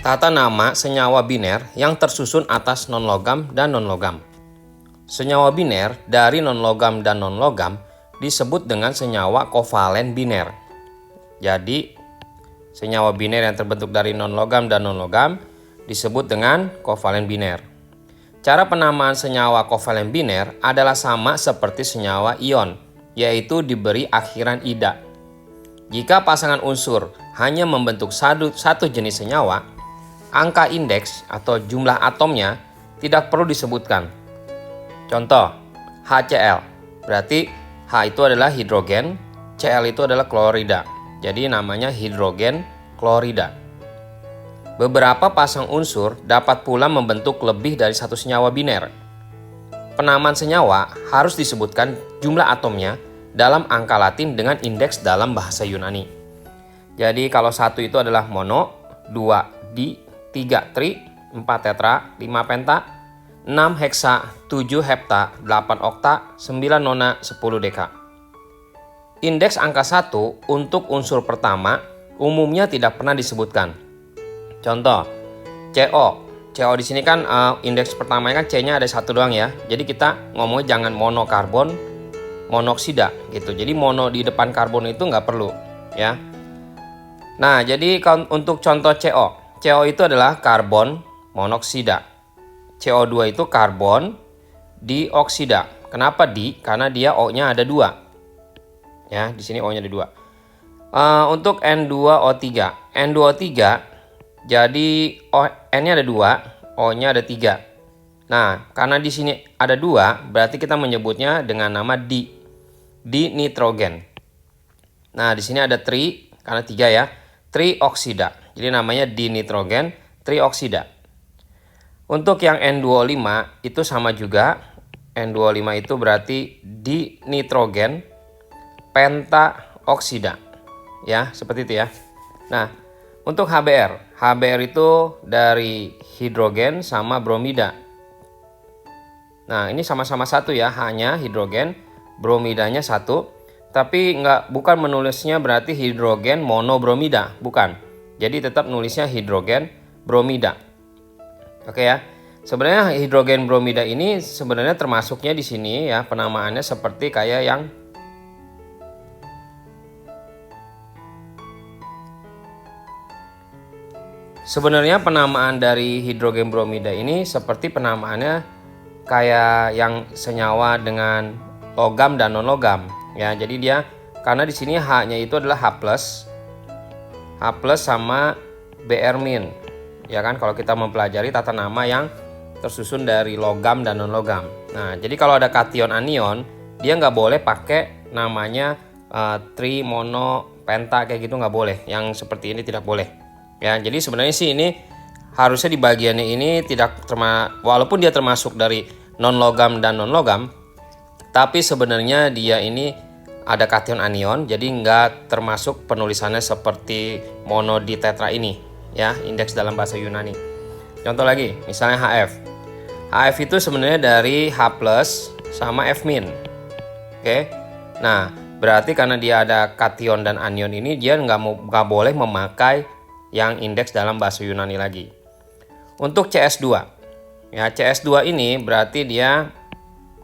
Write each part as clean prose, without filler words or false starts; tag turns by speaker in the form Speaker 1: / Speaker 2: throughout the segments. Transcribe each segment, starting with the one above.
Speaker 1: Tata nama senyawa biner yang tersusun atas non-logam dan non-logam. Senyawa biner dari non-logam dan non-logam disebut dengan senyawa kovalen biner. Jadi, senyawa biner yang terbentuk dari non-logam dan non-logam disebut dengan kovalen biner. Cara penamaan senyawa kovalen biner adalah sama seperti senyawa ion, yaitu diberi akhiran ida. Jika pasangan unsur hanya membentuk satu jenis senyawa, angka indeks atau jumlah atomnya tidak perlu disebutkan. Contoh, HCl, berarti H itu adalah hidrogen, Cl itu adalah klorida. Jadi namanya hidrogen klorida. Beberapa pasang unsur dapat pula membentuk lebih dari satu senyawa biner. Penamaan senyawa harus disebutkan jumlah atomnya dalam angka Latin dengan indeks dalam bahasa Yunani. Jadi kalau satu itu adalah mono, 2 di, 3 tri, 4 tetra, 5 penta, 6 heksa, 7 hepta, 8 okta, 9 nona, 10 deka. Indeks angka 1 untuk unsur pertama umumnya tidak pernah disebutkan. Contoh, CO. CO di sini kan indeks pertamanya kan C-nya ada satu doang ya. Jadi kita ngomongnya jangan monokarbon, monoksida gitu. Jadi mono di depan karbon itu nggak perlu ya. Nah, jadi untuk contoh CO. CO itu adalah karbon monoksida. CO2 itu karbon dioksida. Kenapa di? Karena dia O-nya ada 2. Ya, di sini O-nya ada 2. Untuk N2O3. N2O3 jadi N-nya ada 2, O-nya ada 3. Nah, karena di sini ada 2, berarti kita menyebutnya dengan nama di nitrogen. Nah, di sini ada tri karena 3 ya. Trioksida. Jadi namanya dinitrogen trioksida. Untuk yang N25 itu sama juga. N25 itu berarti dinitrogen pentaoksida. Ya, seperti itu ya. Nah, untuk HBr. HBr itu dari hidrogen sama bromida. Nah, ini sama-sama satu ya, hanya hidrogen, bromidanya satu. Tapi bukan menulisnya berarti hidrogen monobromida, bukan. Jadi tetap nulisnya hidrogen bromida. Oke ya. Sebenarnya hidrogen bromida ini sebenarnya termasuknya di sini ya, penamaannya seperti kayak yang sebenarnya penamaan dari hidrogen bromida ini seperti penamaannya kayak yang senyawa dengan logam dan non-logam ya. Jadi dia karena di sini H-nya itu adalah H+, sama Br-. Ya kan, kalau kita mempelajari tata nama yang tersusun dari logam dan non-logam. Nah, jadi kalau ada kation anion, dia nggak boleh pakai namanya tri, mono, penta kayak gitu nggak boleh. Yang seperti ini tidak boleh. Ya, jadi sebenarnya sih ini harusnya di bagiannya ini tidak walaupun dia termasuk dari non-logam dan non-logam, tapi sebenarnya dia ini ada kation anion, jadi nggak termasuk penulisannya seperti mono di tetra ini ya, indeks dalam bahasa Yunani. Contoh lagi, misalnya HF. HF itu sebenarnya dari H+ sama F-. Oke. Nah, berarti karena dia ada kation dan anion ini, dia nggak boleh memakai yang indeks dalam bahasa Yunani lagi. Untuk CS2. Ya, CS2 ini berarti dia,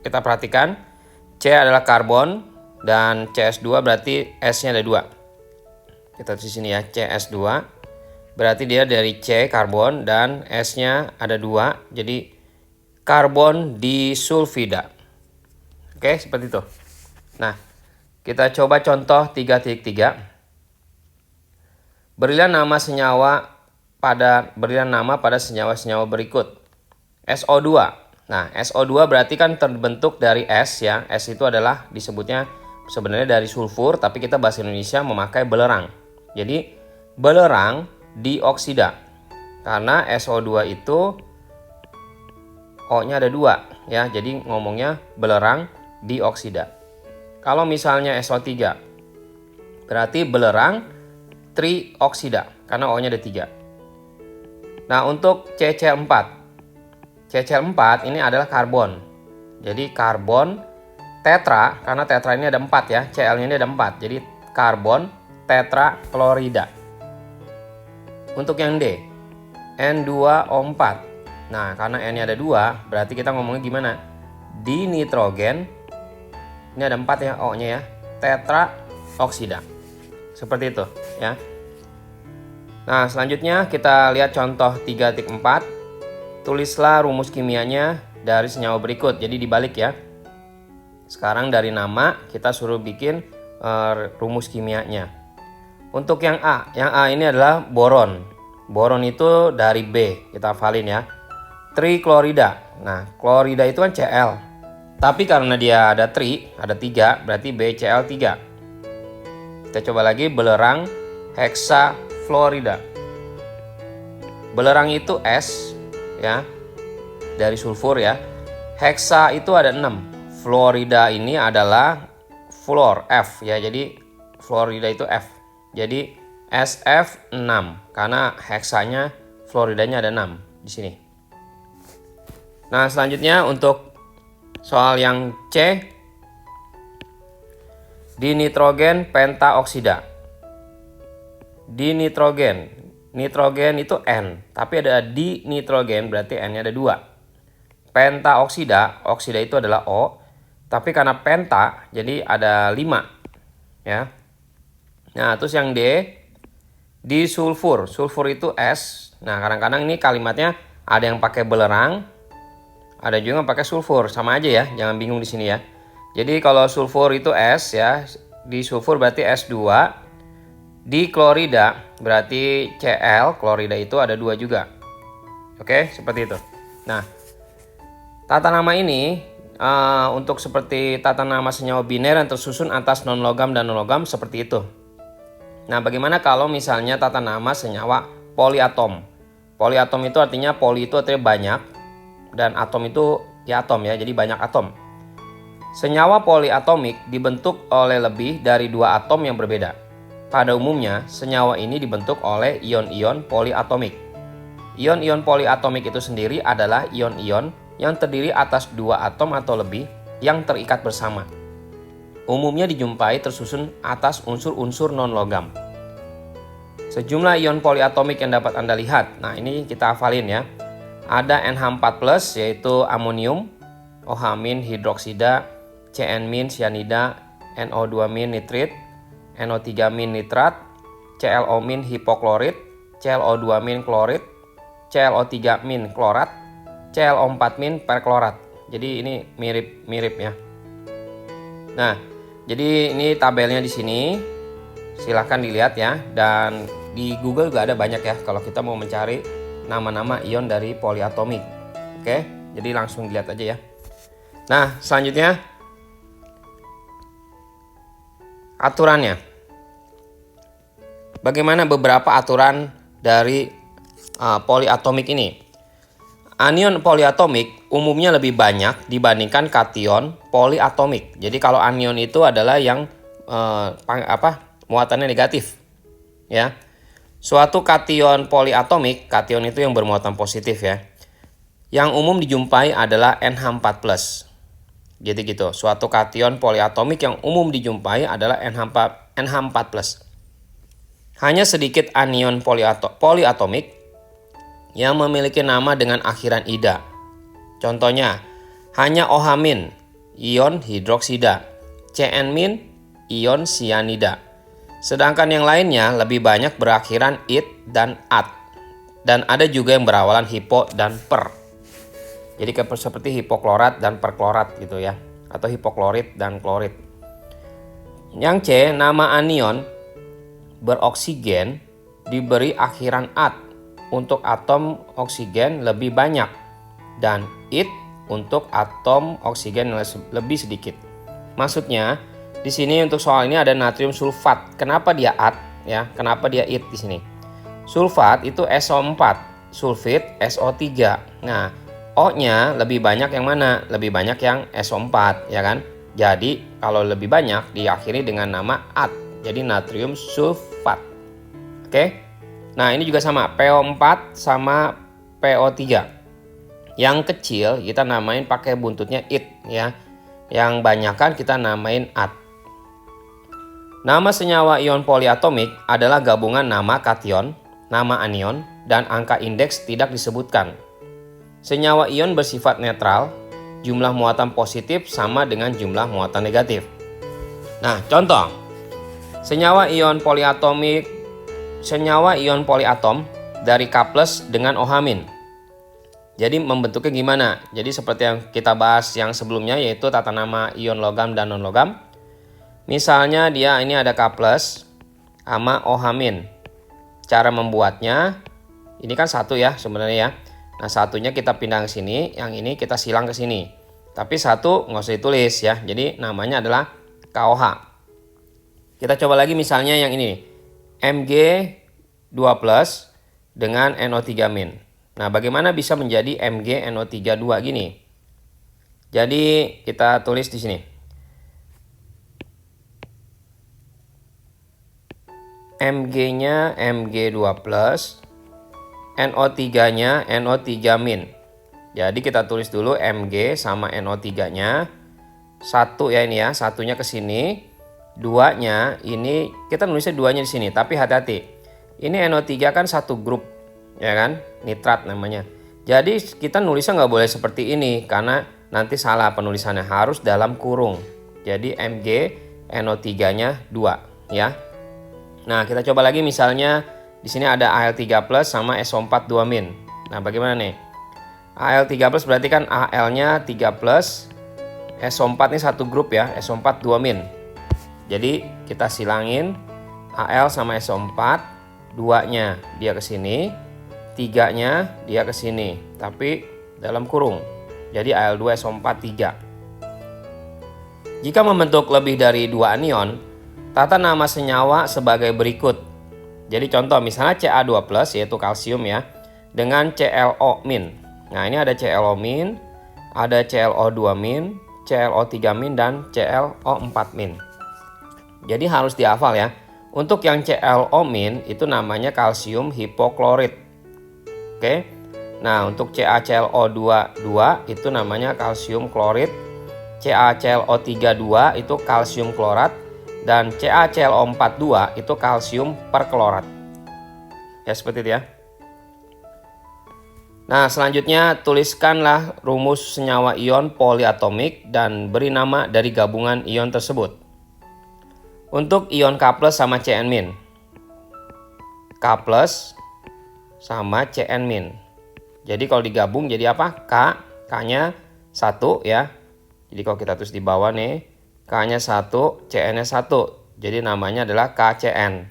Speaker 1: kita perhatikan, C adalah karbon dan CS2 berarti S-nya ada 2. Kita di sini ya, CS2 berarti dia dari C karbon dan S-nya ada 2, jadi karbon disulfida. Oke, seperti itu. Nah, kita coba contoh 3.3. Berilah nama pada senyawa-senyawa berikut. SO2. Nah, SO2 berarti kan terbentuk dari S ya. S itu adalah disebutnya sebenarnya dari sulfur, tapi kita bahasa Indonesia memakai belerang. Jadi belerang dioksida. Karena SO2 itu O-nya ada 2 ya. Jadi ngomongnya belerang dioksida. Kalau misalnya SO3 berarti belerang trioksida karena O-nya ada 3. Nah, untuk CCl4. CCl4 ini adalah karbon. Jadi karbon tetra, karena tetra ini ada 4 ya, Cl-nya ini ada 4. Jadi karbon tetraklorida. Untuk yang D, N2O4. Nah, karena N-nya ada 2, berarti kita ngomongnya gimana? Dinitrogen, ini ada 4 ya O-nya ya, tetraoksida. Seperti itu ya. Nah, selanjutnya kita lihat contoh 3.4. Tulislah rumus kimianya dari senyawa berikut. Jadi dibalik ya. Sekarang dari nama kita suruh bikin rumus kimianya. Untuk yang A ini adalah boron. Boron itu dari B, kita hafalin ya. Triklorida. Nah, klorida itu kan Cl. Tapi karena dia ada ada 3, berarti BCl3. Kita coba lagi, belerang heksafluorida. Belerang itu S ya, dari sulfur ya. Heksa itu ada 6. Fluorida ini adalah fluor F ya. Jadi fluorida itu F. Jadi SF6 karena heksanya fluoridanya ada 6 di sini. Nah, selanjutnya untuk soal yang C, dinitrogen pentaoksida. Dinitrogen, nitrogen itu N, tapi ada dinitrogen berarti N-nya ada 2. Pentaoksida, oksida itu adalah O, tapi karena penta jadi ada 5 ya. Nah, terus yang D, disulfur. Sulfur itu S. Nah, kadang-kadang ini kalimatnya ada yang pakai belerang, ada juga yang pakai sulfur, sama aja ya, jangan bingung di sini ya. Jadi kalau sulfur itu S ya, disulfur berarti S2. Di klorida berarti Cl, klorida itu ada 2 juga. Oke, seperti itu. Nah, tata nama ini untuk seperti tata nama senyawa biner yang tersusun atas non-logam dan non-logam seperti itu. Nah, bagaimana kalau misalnya tata nama senyawa poliatom? Poliatom itu artinya poli itu artinya banyak, dan atom itu ya atom ya, jadi banyak atom. Senyawa poliatomik dibentuk oleh lebih dari 2 atom yang berbeda. Pada umumnya, senyawa ini dibentuk oleh ion-ion poliatomik. Ion-ion poliatomik itu sendiri adalah ion-ion yang terdiri atas 2 atom atau lebih yang terikat bersama. Umumnya dijumpai tersusun atas unsur-unsur non-logam. Sejumlah ion poliatomik yang dapat Anda lihat. Nah, ini kita hafalin ya. Ada NH4+, yaitu amonium, OH- hidroksida, CN- sianida, NO2- nitrit, NO3- nitrat, ClO- hipoklorit, ClO2- klorit, ClO3- klorat, ClO4- perklorat. Jadi ini mirip-mirip ya. Nah, jadi ini tabelnya di sini. Silahkan dilihat ya, dan di Google juga ada banyak ya kalau kita mau mencari nama-nama ion dari poliatomik. Oke, jadi langsung dilihat aja ya. Nah, selanjutnya aturannya. Bagaimana beberapa aturan dari poliatomik ini? Anion poliatomik umumnya lebih banyak dibandingkan kation poliatomik. Jadi kalau anion itu adalah yang muatannya negatif ya. Suatu kation poliatomik, kation itu yang bermuatan positif ya. Yang umum dijumpai adalah NH4+. Jadi gitu, suatu kation poliatomik yang umum dijumpai adalah NH4+. Hanya sedikit anion poliatomik yang memiliki nama dengan akhiran ida. Contohnya, hanya OH-, ion hidroksida, CN-, ion sianida. Sedangkan yang lainnya lebih banyak berakhiran it dan at. Dan ada juga yang berawalan hipo dan per. Jadi seperti hipoklorat dan perklorat gitu ya. Atau hipoklorit dan klorit. Yang C, nama anion beroksigen diberi akhiran at. Untuk atom oksigen lebih banyak. Dan it untuk atom oksigen lebih sedikit. Maksudnya, di sini untuk soal ini ada natrium sulfat. Kenapa dia at ya? Kenapa dia it di sini? Sulfat itu SO4, sulfit SO3. Nah, O-nya lebih banyak yang mana? Lebih banyak yang SO4 ya kan? Jadi kalau lebih banyak diakhiri dengan nama at. Jadi natrium sulfat. Oke? Nah, ini juga sama, PO4 sama PO3. Yang kecil kita namain pakai buntutnya it ya. Yang banyakan kita namain at. Nama senyawa ion poliatomik adalah gabungan nama kation nama anion, dan angka indeks tidak disebutkan. Senyawa ion bersifat netral, jumlah muatan positif sama dengan jumlah muatan negatif. Nah, contoh. Senyawa ion poliatom dari K+ dengan OH-. Jadi membentuknya gimana? Jadi seperti yang kita bahas yang sebelumnya, yaitu tata nama ion logam dan non-logam. Misalnya dia ini ada K+ sama OH-. Cara membuatnya, ini kan satu ya sebenarnya ya. Nah, satunya kita pindah ke sini, yang ini kita silang ke sini. Tapi satu nggak usah ditulis ya, jadi namanya adalah KOH. Kita coba lagi misalnya yang ini, Mg2+ dengan NO3-. Nah, bagaimana bisa menjadi MgNO32 gini? Jadi kita tulis di sini. Mg-nya Mg2+, NO3-nya NO3-. Jadi kita tulis dulu Mg sama NO3-nya. Satu ya ini ya, satunya ke sini. Duanya ini kita nulisnya duanya di sini, tapi hati-hati. Ini NO3 kan satu grup, ya kan? Nitrat namanya. Jadi kita nulisnya nggak boleh seperti ini karena nanti salah penulisannya, harus dalam kurung. Jadi Mg NO3-nya 2 ya. Nah, kita coba lagi misalnya di sini ada Al3+ sama SO4 2-. Nah, bagaimana nih? Al3+ berarti kan Al-nya 3+, SO4 ini satu grup ya, SO4 2-. Jadi kita silangin Al sama SO4, 2-nya dia ke sini, 3-nya dia ke sini, tapi dalam kurung. Jadi Al2 SO4 3. Jika membentuk lebih dari 2 anion, tata nama senyawa sebagai berikut. Jadi contoh misalnya Ca2+ yaitu kalsium ya, dengan ClO-. Nah, ini ada ClO-, ada ClO2-, ClO3-, dan ClO4-. Jadi harus dihafal ya. Untuk yang ClO- itu namanya kalsium hipoklorit. Oke. Nah, untuk CaClO2 itu namanya kalsium klorit. CaClO32 itu kalsium klorat, dan CaClO42 itu kalsium perklorat. Ya, seperti itu ya. Nah, selanjutnya tuliskanlah rumus senyawa ion poliatomik dan beri nama dari gabungan ion tersebut. Untuk ion K+ sama Cn-. K+ sama Cn-. Jadi kalau digabung jadi apa? K-nya 1 ya. Jadi kalau kita tulis di bawah nih, K-nya 1, Cn-nya 1. Jadi namanya adalah KCN.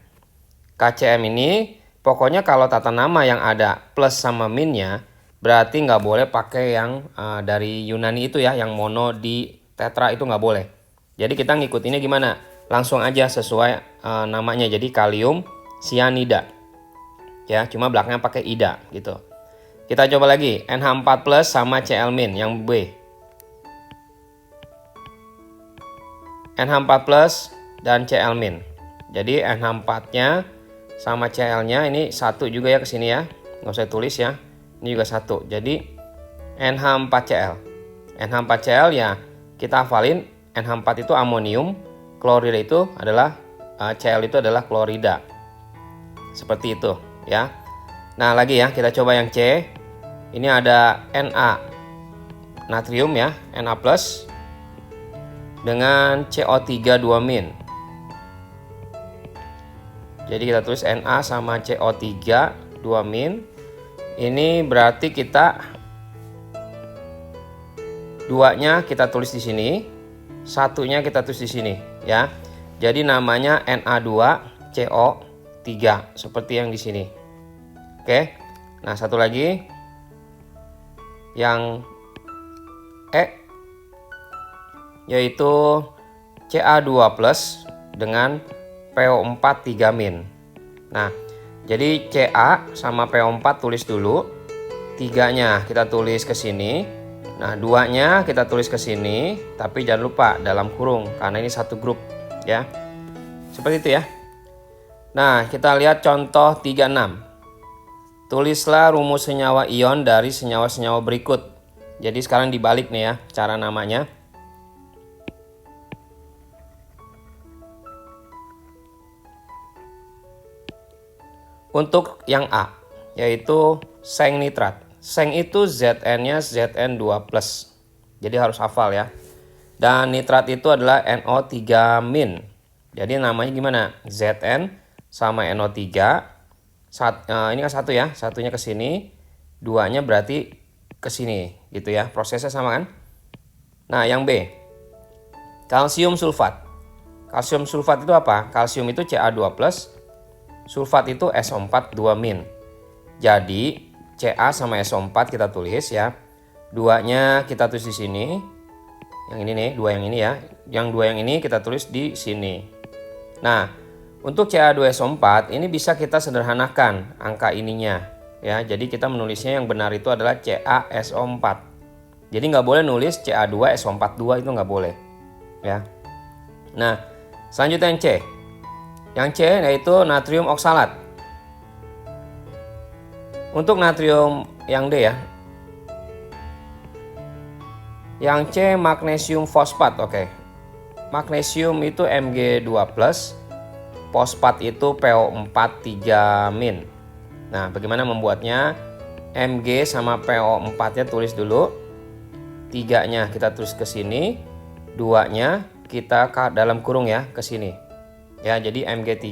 Speaker 1: KCN ini pokoknya kalau tata nama yang ada plus sama minnya, berarti nggak boleh pakai yang dari Yunani itu ya, yang mono di tetra itu nggak boleh. Jadi kita ngikutinnya gimana? Langsung aja sesuai namanya, jadi kalium sianida. Ya, cuma belakangnya pakai ida gitu. Kita coba lagi, NH4+ sama Cl- yang B. NH4+ dan Cl-. Jadi NH4-nya sama Cl-nya ini 1 juga ya ke sini ya. Nggak usah tulis ya. Ini juga 1. Jadi NH4Cl. NH4Cl ya kita hafalin, NH4 itu amonium, klorida itu adalah Cl itu adalah klorida. Seperti itu ya. Nah, lagi ya, kita coba yang C. Ini ada Na natrium ya, Na+ dengan CO3 2-. Jadi kita tulis Na sama CO3 2-. Ini berarti kita duanya kita tulis di sini, satunya kita tulis di sini ya. Jadi namanya Na2CO3 seperti yang di sini. Oke. Nah, satu lagi yang E yaitu Ca2+ dengan PO4 3-. Nah, jadi Ca sama PO4 tulis dulu, 3-nya kita tulis ke sini. Nah, 2-nya kita tulis ke sini, tapi jangan lupa dalam kurung karena ini satu grup ya. Seperti itu ya. Nah, kita lihat contoh 36. Tulislah rumus senyawa ion dari senyawa-senyawa berikut. Jadi sekarang dibalik nih ya cara namanya. Untuk yang A, yaitu seng nitrat. Seng itu Zn-nya Zn2+. Jadi harus hafal ya. Dan nitrat itu adalah NO3-. Jadi namanya gimana? Zn sama NO3. Ini kan satu ya, satunya ke sini, duanya berarti ke sini gitu ya. Prosesnya sama kan? Nah, yang B. Kalsium sulfat. Kalsium sulfat itu apa? Kalsium itu Ca2+, sulfat itu SO4 2-. Jadi Ca sama SO4 kita tulis ya. Duanya kita tulis di sini. Yang ini nih, dua yang ini ya. Yang dua yang ini kita tulis di sini. Nah, untuk Ca2SO4 ini bisa kita sederhanakan angka ininya ya. Jadi kita menulisnya yang benar itu adalah CaSO4. Jadi nggak boleh nulis Ca2SO42, itu nggak boleh ya. Nah, selanjutnya yang C. Yang C yaitu natrium oksalat. Untuk natrium yang D ya. Yang C magnesium fosfat, oke. Magnesium itu Mg2+, fosfat itu PO4 3-. Nah, bagaimana membuatnya? Mg sama PO4-nya tulis dulu. 3-nya kita tulis ke sini, 2-nya kita dalam kurung ya ke sini. Ya, jadi Mg3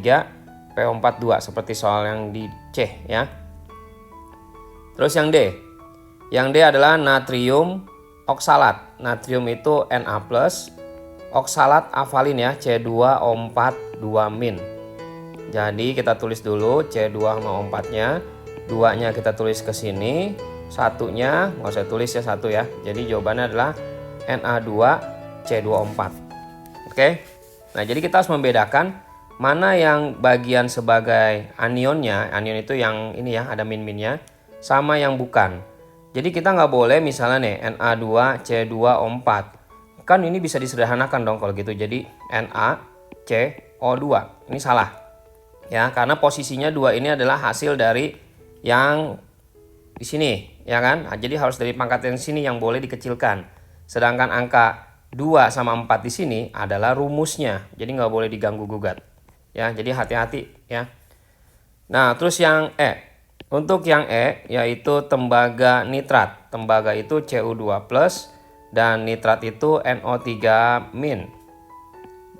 Speaker 1: PO4 2 seperti soal yang di C ya. Terus yang D. Yang D adalah natrium oksalat. Natrium itu Na+, oksalat avalin ya, C2O4 2-. Jadi kita tulis dulu C2O4-nya, 2-nya kita tulis ke sini, satunya nggak usah tulis ya, satu ya. Jadi jawabannya adalah Na2C2O4. Oke. Nah, jadi kita harus membedakan mana yang bagian sebagai anionnya. Anion itu yang ini ya, ada min-minnya, sama yang bukan. Jadi kita nggak boleh misalnya nih Na2C2O4. Kan ini bisa disederhanakan dong kalau gitu. Jadi NaCO2. Ini salah. Ya, karena posisinya 2 ini adalah hasil dari yang di sini, ya kan? Nah, jadi harus dari pangkat yang sini yang boleh dikecilkan. Sedangkan angka 2 sama 4 di sini adalah rumusnya. Jadi nggak boleh diganggu gugat. Ya, jadi hati-hati ya. Nah, terus yang E. Untuk yang E yaitu tembaga nitrat. Tembaga itu Cu2+ dan nitrat itu NO3-.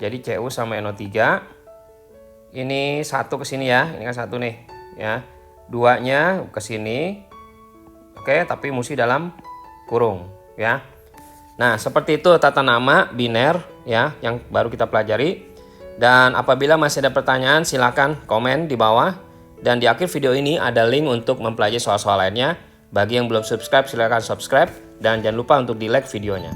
Speaker 1: Jadi Cu sama NO3 ini satu ke sini ya. Ini kan satu nih ya. 2-nya ke sini. Oke, tapi mesti dalam kurung ya. Nah, seperti itu tata nama biner ya yang baru kita pelajari. Dan apabila masih ada pertanyaan silakan komen di bawah. Dan di akhir video ini ada link untuk mempelajari soal-soal lainnya. Bagi yang belum subscribe silakan subscribe dan jangan lupa untuk di like videonya.